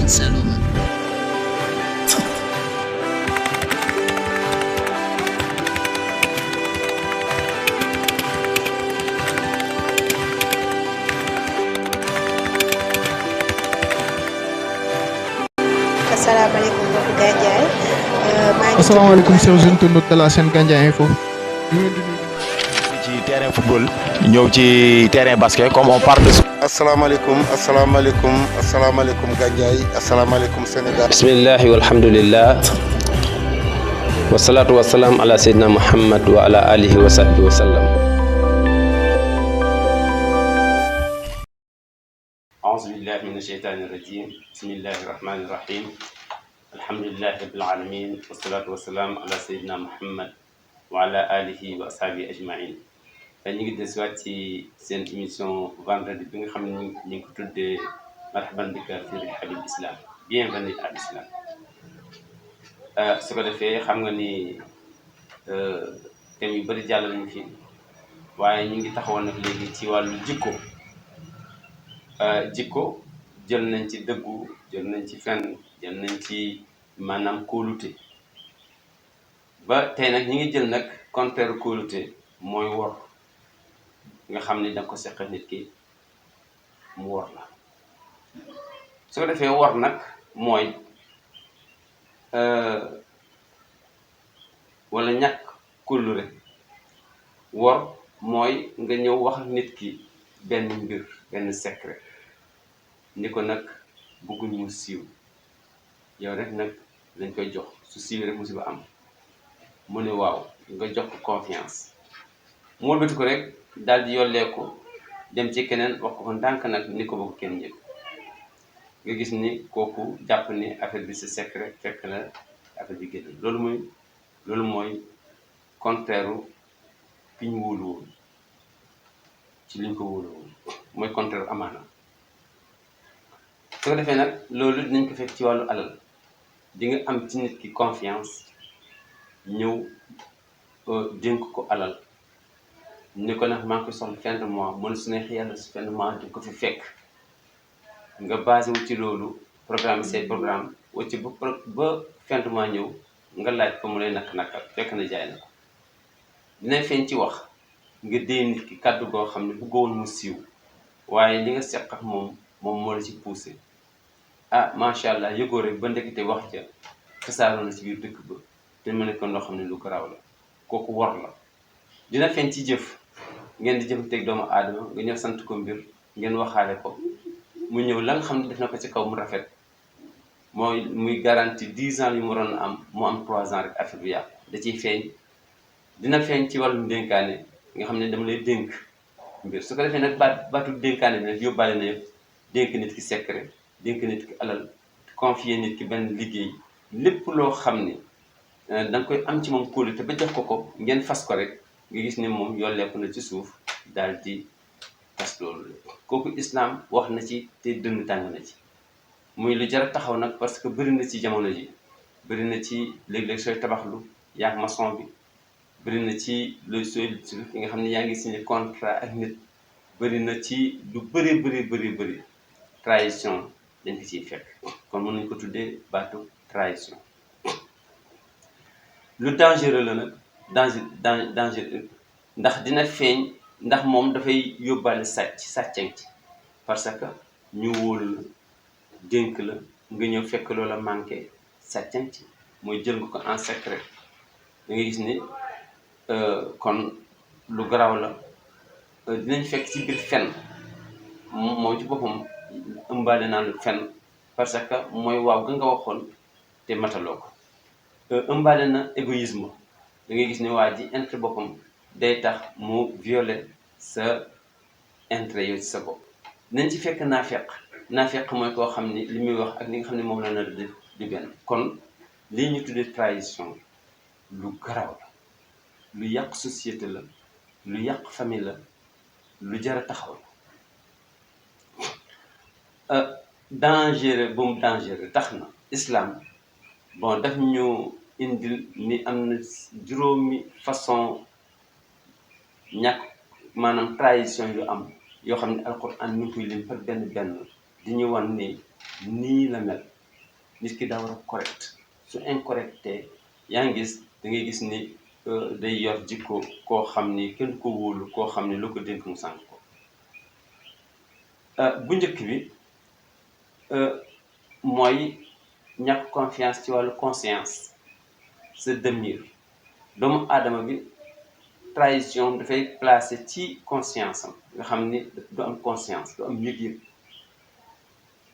Sen Saloum. asalaamaaleykum mbokki Gandiaye. asalaamaaleykum chers internautes de la chaîne Gandiaye Info. ci terrain football ñëw ci terrain basket comme on parle de. asalaamaaleykum Gandiaye asalaamaaleykum Sénégal. bismillahi walhamdulillah wasalaatu wasalaam ala sayyidina Muhammad wa ala alihi wa sahbihi wa sallam. auzu billahi mina shaytaani rajim bismillahi rahmani rahim alhamdulillahi rabbil alamin wasalaatu wasalaam ala sayyidina Muhammad wa ala alihi wa ashabihi ajmain. ñu ngi desiwaat ci seen émission vendredi bi nga xam ne ñu ngi ko tuddee marhaban bika fi rihabil islam, bienvenue à l'islam. su ko defee xam nga ni thème yu bëri jàll nañu fi, waaye ñu ngi taxawoon nag léegi ci wàllu jikko. Jikko jël nañ ci dëggu, jël nañ ci fenn, jël nañ ci maanaam kóolute. ba tey nag ñi ngi jël nag contraire kóolute mooy wor, nga xam ni danga ko seq nit ki mu wor la. su ko defee wor nag mooy wala ñàkk kóllëre. wor mooy nga ñëw wax ak nit ki benn mbir, benn secret, ni ko nag bëgguñ mu siiw, yow rek nag lañ koy jox, su siiwee rek musiba am. mu ne waaw, nga jox ko confiance, mu wëlbati ko rek daal di yollee ko dem ci keneen wax ko ndànk nag ni ko bëgg kenn yëg. nga gis ni kooku jàpp ni affaire bi c'est secret, fekk la affaire bi génn. loolu mooy contraire ki ñu wóolu woon ci liñ ko wóolu woon, mooy contraire amaana. su ko defee nag loolu dinañ ko fekk ci wàllu alal. di nga am ci nit ki confiance, ñëw dénk ko alal, ni ko nag maa ngi koy soxla fin de mois, mën su neex yàlla su fin de mois di ko fi fekk. nga basé wu ci loolu, programme say programme wacc ba fin de mois ñëw, nga laaj ko mu lay nakk-nakkal fekk na jaay na ko. dina feeñ ci wax nga dee nit ki kàddu goo xam ne bëggoon mu siiw, waaye li nga seq ak moom moo la ci poussé. macha allah, yëgoo rek ba ndekete wax ja tasaaroo na ci biir dëkk ba, te mu nekkoon loo xam ne lu garaaw la. kooku wor la. dina feeñ ci jëf, ngeen di jëfanteeg doomu aadama, nga ñëw sant ko mbir, ngeen waxaale ko, mu ñëw la nga xam ne def na ko ci kaw mu rafet, mooy muy garantie 10 ans yu mu waroon am, mu am 3 ans rek affaire bi yàqu. da ciy feeñ. dina feeñ ci wàllum dénkaane, nga xam ne dama lay dénk mbir. su ko defee nag baatu dénkaane bi nag yóbbaale na yëpp. dénk nit ki secret, dénk nit ki alal, confier nit ki benn liggéey, lépp loo xam ne da nga koy am ci moom kóolute ba jox ko ngeen fas ko rek, nga gis ne moom yolleeku na ci suuf daal di tas loolu. kooku islam wax na ci te dënn tàng na ci. muy lu jar a taxaw nag, parce que bëri na ci jamono ji, bëri na ci léeg-léeg sooy tabaxlu yaag maçon bi, bëri na ci looy sooy yi nga xam ne yaa ngi signé contrat ak nit, bëri na ci lu bëri trahison dañ ko ciy fekk. kon mën nañu ko tuddee baatu trahison. lu dangereux la nag, dangereux ndax dina feeñ, ndax moom dafay yóbbaale sàcceng ci. parce que ñu wóolu la, dénk la, nga ñëw fekk loola manqué, sàcceng ci, mooy jël nga ko en secret. da nga gis ni kon lu garaaw la. dinañ fekk ci biir fen, moom ci boppam ëmbaale naa lu fen, parce que mooy waaw ga nga waxoon te mataloo ko. ëmbaale na égoïsme. da ngay gis ne waa ji intérêt boppam day tax mu violer sa intérêt yow ci sa bopp. dinañ ci fekk naafeq mooy koo xam ni li muy wax ak li nga xam ne moom la nar di benn. kon lii ñu tuddee trahison lu garaaw la, lu yàq société la, lu yàq famille la, lu jar a taxaw la. dangereux bu mu dangereux tax na islam daf ñu indil ni am na juróomi façon ñàkk maanaam trahison yu am, yoo xam ne alquran ñu ngi koy lim par benn di ñu wan ni nii la mel. nit ki daa war a correct su incorrecté yaa ngi gis da ngay gis ni day yor jikko koo xam ni kenn ko wóolu koo xam ni lu ko dénk mu sànq ko bu njëkk bi mooy ñàkk confiance ci wàllu conscience se demir doomu aadama bi trahison dafay placé ci conscience am nga xam ni du am conscience du am yëg-yëg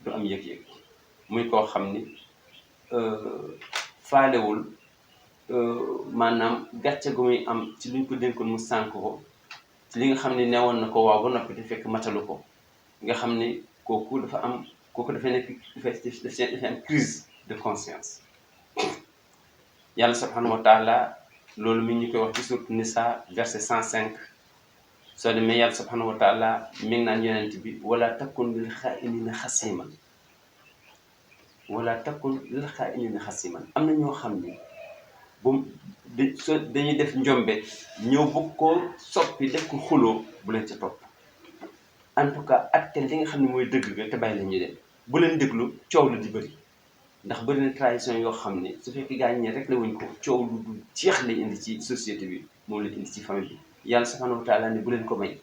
du am yëg-yëg muy koo xam ni faalewul maanaam gàcce gu muy am ci luñ ko dénkoon mu sànk ko ci li nga xam ne newoon na ko waaw ba noppi te fekk matalu ko nga xam ni kooku dafay nekk dafay am crise de conscience yàlla subhanahu wa taala loolu mi ñu koy wax ci sourate Nisa verset 105 soo demee yàlla subhanahu wa taala mi ngi naan yonent bi wala takun lil xaa'inina xasiman wala takun lil xaa'inina xasiman am na ñoo xam ni dañuy def njombe ñëw bëgg koo soppi def ko xuloo bu leen ca topp en tout cas atte li nga xam ne mooy dëgg ga te bàyyi la ñuy dem bu leen déglu coow la di bëri ndax bëri na trahison yoo xam ne su fekkee gaa ñi rek la wuñ ko coow lu du jeex lay indi ci société bi moom lay indi ci famille bi yàlla subhanahu wa taala ne bu leen ko may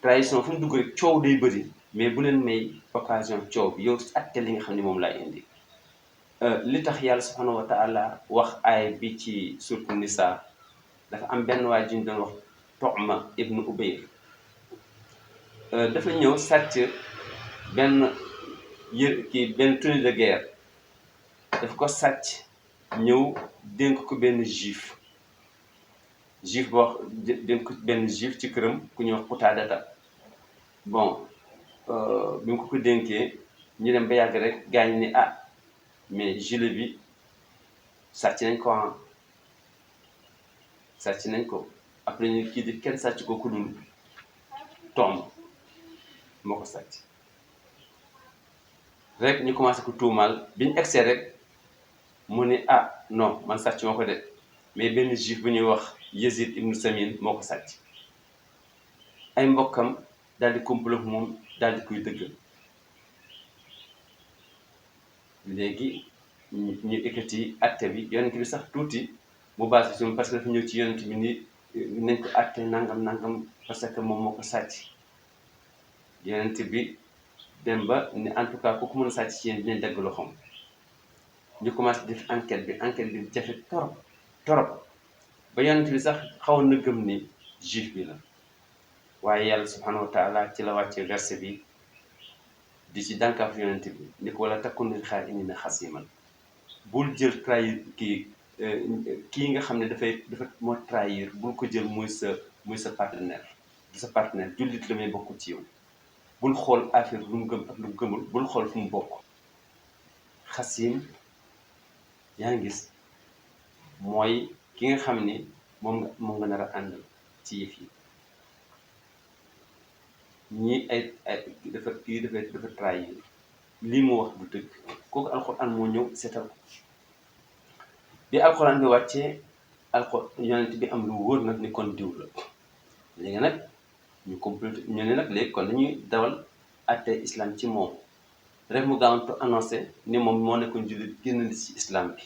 trahison fu mu dugg rek coow day bëri mais bu leen may occasion coow bi yow atte li nga xam ne moom laa indi li tax yàlla subhanahu wa taala wax aay bi ci sourate Nisa dafa am benn waay ju ñu doon wax Tu'ma ibnu Ubayr dafa ñëw sàcc benn benn tenue de guerre dafa ko sàcc ñëw dénk ko benn juif boo dénk ko benn juif ci këram ku ñuy wax Qutaadata bon bi mu ko dénkee ñu dem ba yàgg rek gaañ ni mais gilet bi sàcc nañ ko sàcc nañ ko après ñu kii di kenn sàcc ko ku dul tomb moo ko sàcc rek ñu commencé ko tuumaal bi ñu egsee rek mu ne non man sàcc moo ko de mais benn juif bu ñuy wax Yazid ibnu Samin moo ko sàcc ay mbokkam daal di complot moom daal di koy dëggal léegi ñu ekkati atte bi yonent bi sax tuuti mu baasi suñu parce que dafa ñëw ci yonent bi ni nañ ko atte nangam parce que moom moo ko sàcc yonent bi dem ba ni en tout cas kooku mën a sàcc ci yéen dinañ dagg loxoom ñu commencé def enquête bi jafe torop ba yonent bi sax xawoon na gëm ni juif bi la waaye yàlla subhanahu wa taala ci la wàcce verset bi di ci dànkaaf yonent bi ni ko wala takun lil xaa'iniina xasiman bul jël trahir kii nga xam ne dafa moo trahir bul ko jël muy sa partenaire du sa partenaire jullit la may bokk ci yow bul xool affaire lu mu gëm ak lu mu gëmul bul xool fu mu bokk xasim yaa ngi gis mooy ki nga xam ni moom nga nar a àndal ci yëf yi ñii dafa trahir lii mu wax du dëgg kooku alxuraan moo ñëw seetal ko bi alxuraan bi wàccee yonent bi am lu wóor nag ni kon diw la léegi nag ñu complété ñu ne nag léegi kon dañuy dawal atte islam ci moom rek mu gaawantu annoncé ni moom moo nekkoon jullit génn ci islam bi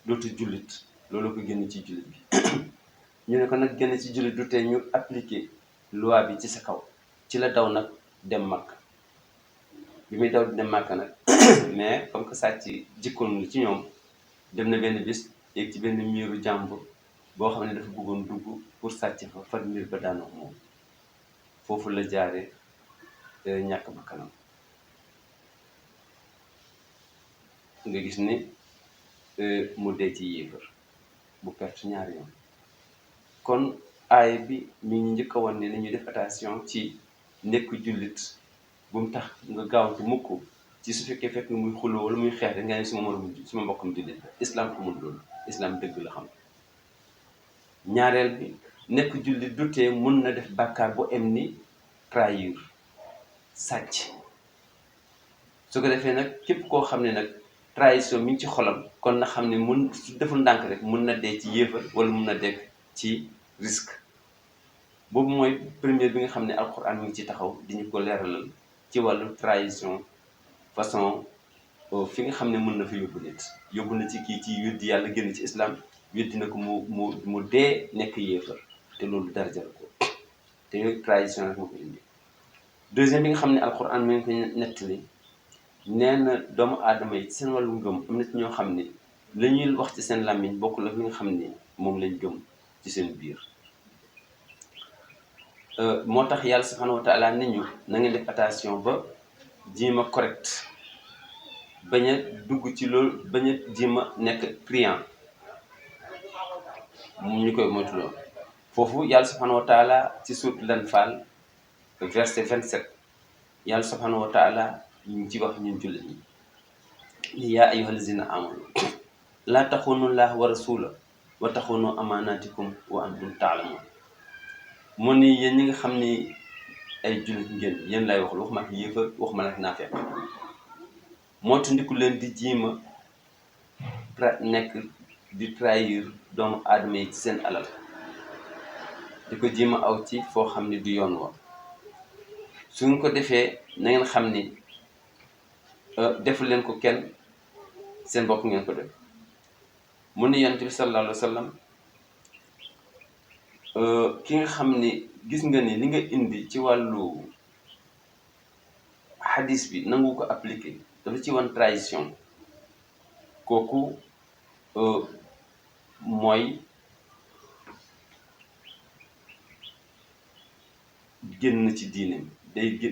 dootu jullit loolu ko génn ci jullit bi ñu ne ko nag génn ci jullit du tee ñu appliqué loi bi ci sa kaw ci la daw nag dem Makka bi muy daw dem Makka nag mais comme que sàcc jikkoon ci ñoom dem na benn bis yéeg ci benn miiru jàmbur boo xam ne dafa bëggoon dugg pour sàcc fa far miir ba daanoo moom foofu la jaare ñàkk ba kanam nga gis ni mu dee ci yéefar bu perte ñaari yoon kon aay bi mi ngi njëkk a wan ne nañuy def attention ci nekk jullit bu mu tax nga gaawante mukk ci su fekkee fekk muy xuloo wala muy xeex rek nga ne suma mbokkam jullit la islam xamul loolu islam dëgg la xam ñaareel bi nekk jullit du tee mun na def bàkkaar bu em ni trahir sàcc su ko defee nag képp koo xam ne nag trahison mi ngi ci xolam kon na xam ne su deful ndànk rek mun na dee ci yéefar wala mun na dekk ci risque boobu mooy première bi nga xam ne alxuraan mi ngi ci taxaw di ñu ko leeralal ci wàllu trahison façon fi nga xam ne mën na fa yóbbu nit yóbbu na ci kii ci weddi yàlla génn ci islam weddi na ko mu dee nekk yéefar te loolu dara jar ko te yooyu tradition rek moo ko indi. deuxième bi nga xam ne alquran mi ngi ko nettali nee na doomu aadama yi ci seen wàllu ngëm am na ci ñoo xam ni la ñuy wax ci seen làmmiñ bokkul ak li nga xam ni moom lañ gëm ci seen biir. moo tax yàlla subhanahu wa taala nit ñu na ngeen def attention ba jiima correct bañ a dugg ci loolu bañ a jiima nekk client ñu koy moytuloo foofu yàlla subhanahu wa taala ci suuratul Anfaal verset 27 yàlla subhanahu wa taala ñu ngi ci wax ñun jullit ñi yaa ayyuhal lazina amanu laa taxunu llaaha wa rasuula wa taxunu amaanaatikum wa antum taalamuun mu ni yéen ñi nga xam ni ay jullit ngeen yéen lay wax waxuma ak yéefar waxuma ak naafeq moo tandiku leen di jiima nekk di trahir doomu aadama yi ci seen alal di ko jiima aw ci foo xam ne du yoon wa su ngeen ko defee na ngeen xam ni defu leen ko kenn seen bopp ngeen ko def mu ni yonent bi sallallahu alayhi wa sallam ki nga xam ni gis nga ni li nga indi ci wàllu hadis bi nangu ko appliqué dafa ci wan trahison kooku mooy génn ci diineem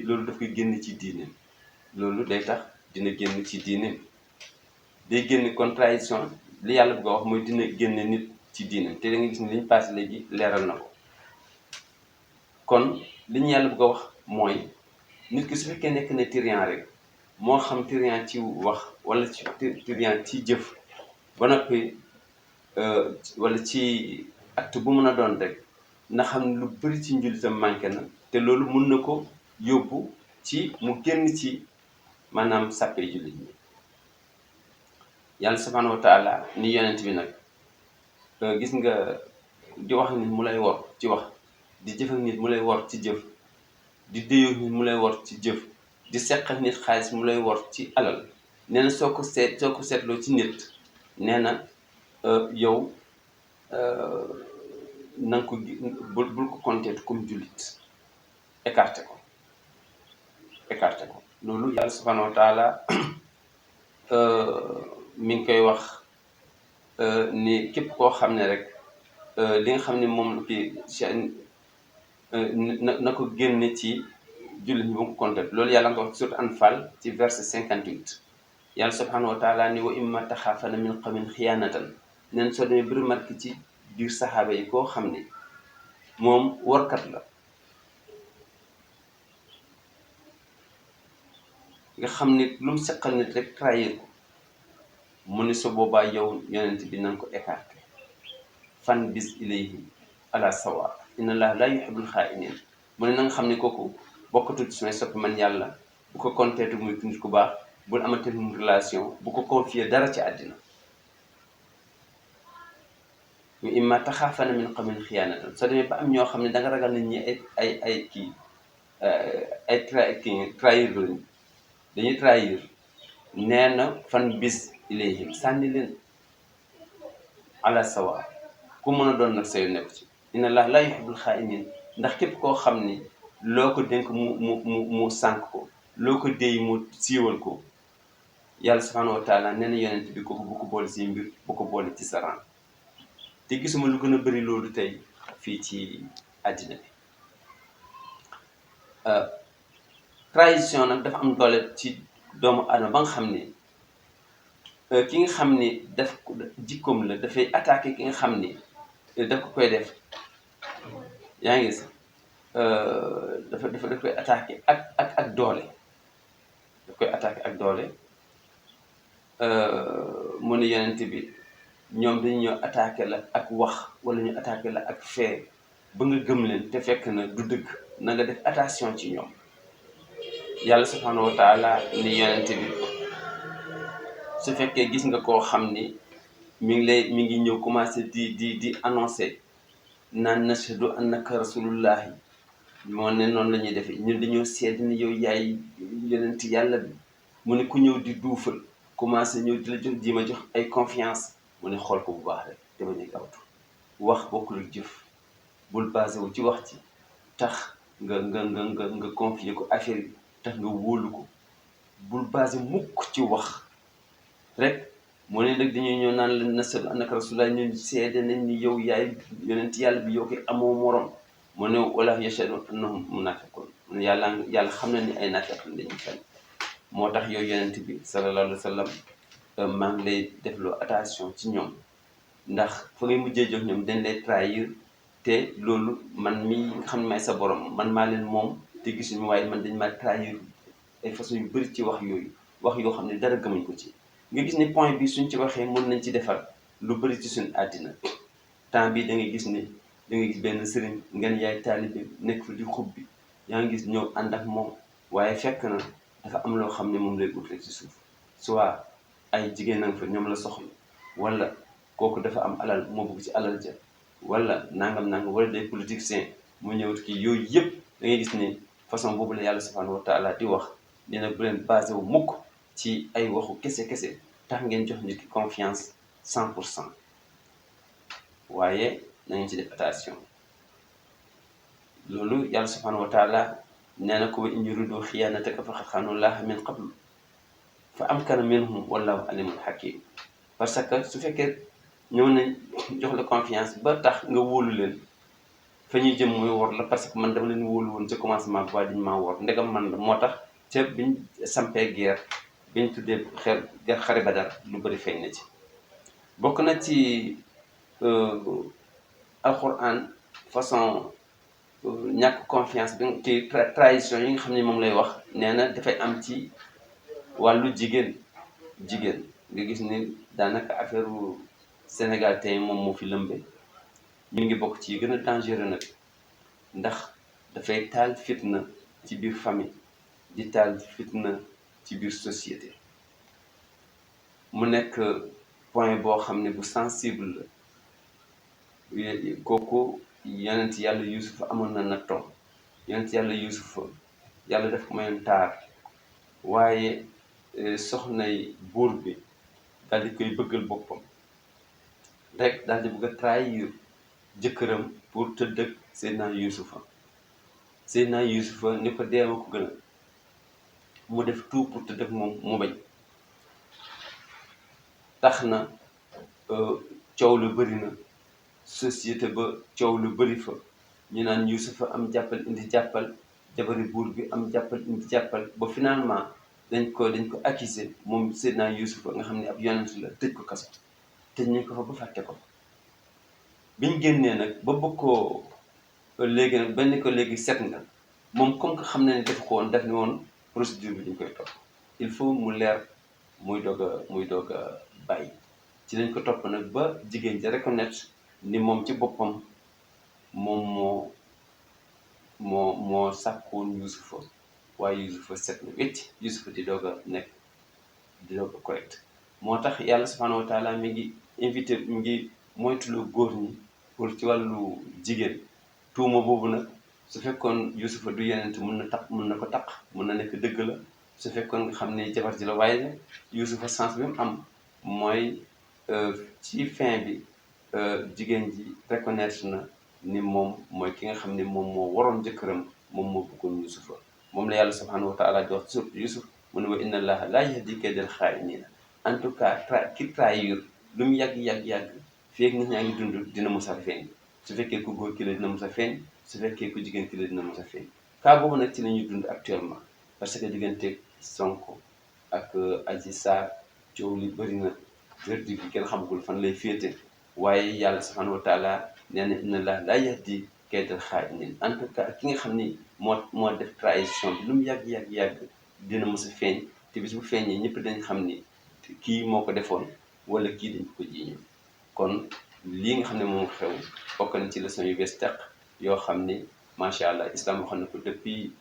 loolu daf koy génn ci diineem loolu day tax dina génn ci diineem day génn kon trahison li yàlla bëgg a wax mooy dina génne nit ci diineem te da nga gis ni liñ passé léegi leeral na ko kon li ñu yàlla bëgg a wax mooy nit ki su fekkee nekk na tyran rek moo xam tyran ci wax wala ci tyran ci jëf ba noppi wala ci acte bu mën a doon rek na xam lu bëri ci njullitam manqué na te loolu mun na ko yóbbu ci mu génn ci maanaam sàppe jullit ñi yàlla subhanahu wa taala ni yonent bi nag gis nga di wax nit mu lay wor ci wax di jëf ak nit mu lay wor ci jëf di déyoo nit mu lay wor ci jëf di seq ak nit xaalis mu lay wor ci alal nee na soo ko seetloo ci nit nee na yow na nga ko bul ko compter comme jullit écarté ko loolu yàlla subhanahu wa taala mi ngi koy wax ni képp koo xam ne rek li nga xam ne moom kii na ko génne ci jullit ñi ba ko compter loolu yàlla nga ko wax ci sourate Anfal ci verset 58 yàlla subhanahu wa taala ni wa imma taxaafana min qawmin xiyaanatan neen soo demee bëri marki ci biir saxaaba yi koo xam ne moom warkat la nga xam ni lu mu seqal nit rek trahir ko mu ni su boobaa yow yonent bi na nga ko écarté fan bis ilayhim ala sawa inna allaha la yuhibbul xaa'iniin mu ne na nga xam ne kooku bokkatul ci sumay soppi man yàlla bu ko konteetu muy nit ku baax bul amati mu relation bu ko confier dara ci àddina ñu imma taxaafana min qawmin xiyaanatan soo demee ba am ñoo xam ne da nga ragal nit ñi ay trahir lañu dañuy trahir nee na fan bis ilayhim sànni leen ala sawa ku mën a doon nag sayu nekk ci inna allah la yuhibbul xaa'iniin ndax képp koo xam ni loo ko dénk mu sànq ko loo ko déy mu siiwal ko yàlla subhanahu wa taala nee na yonent bi kooku bu ko boole si mbir bu ko boole ci saraan te gisuma lu gën a bëri loolu tey fii ci àddina bi trahison nag dafa am doole ci doomu aadama ba nga xam ni ki nga xam ni daf jikkoom la dafay attaqué ki nga xam ni daf ko koy def yaa ngi gis dafa koy attaqué ak doole daf koy attaqué ak doole mu ne yonent bi ñoom dañu ñëw attaqué la ak wax wala ñu attaqué la ak fee ba nga gëm leen te fekk na du dëgg na nga def attention ci ñoom yàlla subhanahu wa taala ni yonent bi su fekkee gis nga koo xam ni mi ngi ñëw commencé di annoncé naan nashhadu annaka rasulullahi moo ne noonu la ñuy defee ñun dañoo seet ni yow yaay yonent yàlla bi mu ne ku ñëw di duufal commencé ñëw di la jox ji ma jox ay confiance mu ne xool ko bu baax rek te bañ a gaawtu wax bokkul ak jëf bul basé wu ci wax ci tax nga confier ko affaire yi tax nga wóolu ko bul basé mukk ci wax rek mu ne nag dañuy ñëw naan la nasadu annaka rasulullah ñun seede nañ ni yow yaay yonent yàlla bi yow koy amoo morom mu ne wala yashhadu annahum munafiqun mu ne yàlla xam na ni ay naafeq lañ dañuy fen moo tax yow yonent bi sallallahu alayhi wa sallam maa ngi lay defloo attention ci ñoom ndax fa ngay mujjee jox ñoom dañ lay trahir te loolu man mi nga xam ne maay sa borom man maa leen moom te gisuñu waaye man dañ maa trahir ay façon yu bëri ci wax yooyu wax yoo xam ne dara gëmuñ ko ci nga gis ni point bi suñ ci waxee mën nañ ci defar lu bëri ci suñ àddina temps bi da ngay gis ni da ngay gis benn sëriñ ngeen yaay taalibe nekk fa di xub bi yaa ngi gis ñëw ànd ak moom waaye fekk na dafa am loo xam ne moom lay ut rek ci suuf soit ay jigéen nga fa ñoom la soxla wala kooku dafa am alal moo bëgg ci alal ja wala nangam wala des politiciens mu ñëw kii yooyu yëpp da ngay gis ni façon boobu la yàlla subhanahu wa taala di wax nee na bu leen basé wu mukk ci ay waxu kese tax ngeen jox nit ki confiance 100% waaye nañu ci def attention loolu yàlla subhanahu wa taala nee na ko wa in yuridu xiyaanataka faqad xaanu llaaha min qablu fa amkana minhum wallahu alimun hakim parce que su fekkee ñëw nañ jox la confiance ba tax nga wóolu leen fa ñuy jëm mooy wor la parce que man dama leen wóolu woon ca commencement bi waaye dañu maa wor ndegam man la moo tax ca biñ sampee guerre biñ tuddee xare Badar lu bëri feeñ na ci bokk na ci alquran façon ñàkk confiance bi ci trahison yi nga xam ne moom lay wax nee na dafay am ci wàllu jigéen nga gis ni daanaka affaire Sénégal tey moom moo fi lëmbe ñu ngi bokk ci gën a dangereux nag ndax dafay taal fitna ci biir famille di taal fitna ci biir société mu nekk point boo xam ne bu sensible la kooku yonent yàlla Yuusufa amoon na nattoom yonent yàlla Yuusufa yàlla daf ko mayoon taar waaye soxnay buur bi daal di koy bëggal boppam rek daal di bëgg a trahir jëkkëram pour tëdd ak Seydina Yuusufa ni ko deema ko gën a mu def tout pour tëdd ak moom mu bañ tax na coow lu bëri na société ba coow lu bëri fa ñu naan Yuusufa am jàppal indi jàppal jabari buur bi am jàppal indi jàppal ba finalement dañ ko accusé moom Seydina Yuusufa nga xam ne ab yonent la tëj ko kaso tëj ñu ko fa ba fàtte ko biñ génnee nag ba bëgg koo léegi nag benn ko léegi set nga moom comme que xam na ne def ko woon daf ni woon procédure bi dañ koy topp il faut mu leer muy doog a bàyyi ci lañ ko topp nag ba jigéen ja reconnaître ni moom ci boppam moom moo sàkkoon Yuusufa waaye Yuusufa set na wecc Yuusufa di doog a correct moo tax yàlla subhanahu wa taala mi ngi moytuloo góor ñi pour ci wàllu jigéen tuuma boobu nag su fekkoon Yuusufa du yenent mun na ko taq mun na nekk dëgg la su fekkoon nga xam ne jabar ji la waaye nag Yuusufa sens bi mu am mooy ci fin bi jigéen ji reconnaître na ni moom mooy ki nga xam ne moom moo waroon jëkkëram moom moo bëggoon Yuusufa moom la yàlla subhanahu wa taala di wax surtout Yuusuf mu ne wa inna allaha laa yahdi kaydal xaa'iniina en tout cas ki trahir lu mu yàgg feeg nit ñaa ngi dund dina mos a feeñ su fekkee ku góor ki la dina mos a feeñ su fekkee ku jigéen ki la dina mos a feeñ cas boobu nag ci la ñuy dund actuellement parce que diggante Sonko ak Adji Sarr coow li bëri na verdict bi kenn xamagul fan lay féete waaye yàlla subhanahu wa taala nee na inna allaha laa yahdi kaydal xaa'iniin en tout cas ki nga xam ni moo def trahison bi lu mu yàgg dina mos a feeñ te bis bu feeñee ñëpp dañ xam ni kii moo ko defoon wala kii dañ ko jiiñu kon lii nga xam ne moom xew bokk na ci leçon yu bees teq yoo xam ni macha allah islam waxoon na ko depuis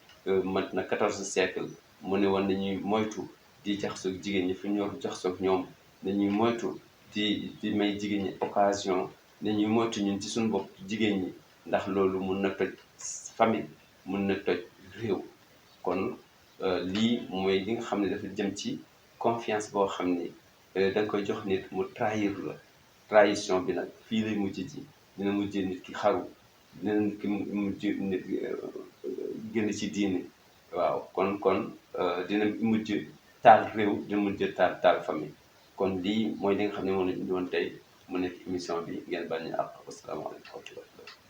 mat na 14e siècle mu ne woon nañuy moytu di jaxasoog jigéen ñi fi ñu war jaxasoog ñoom dañuy moytu di may jigéen ñi occasion dañuy moytu ñun ci suñu bopp jigéen ñi ndax loolu mun na toj famille mun na toj réew kon lii mooy li nga xam ne dafa jëm ci confiance boo xam ni da nga koy jox nit mu trahir la trahison bi nag fii lay mujj ji dina mujj nit ki xaru dina nit ki mujj nit génn ci diine waaw kon dina mujj taal réew dina mujj taal famille kon lii mooy li nga xam ne moom la ñu doon tey mu nekk émission bi ngeen bañ ñu àq asalaamaaleykum wa rahmatulah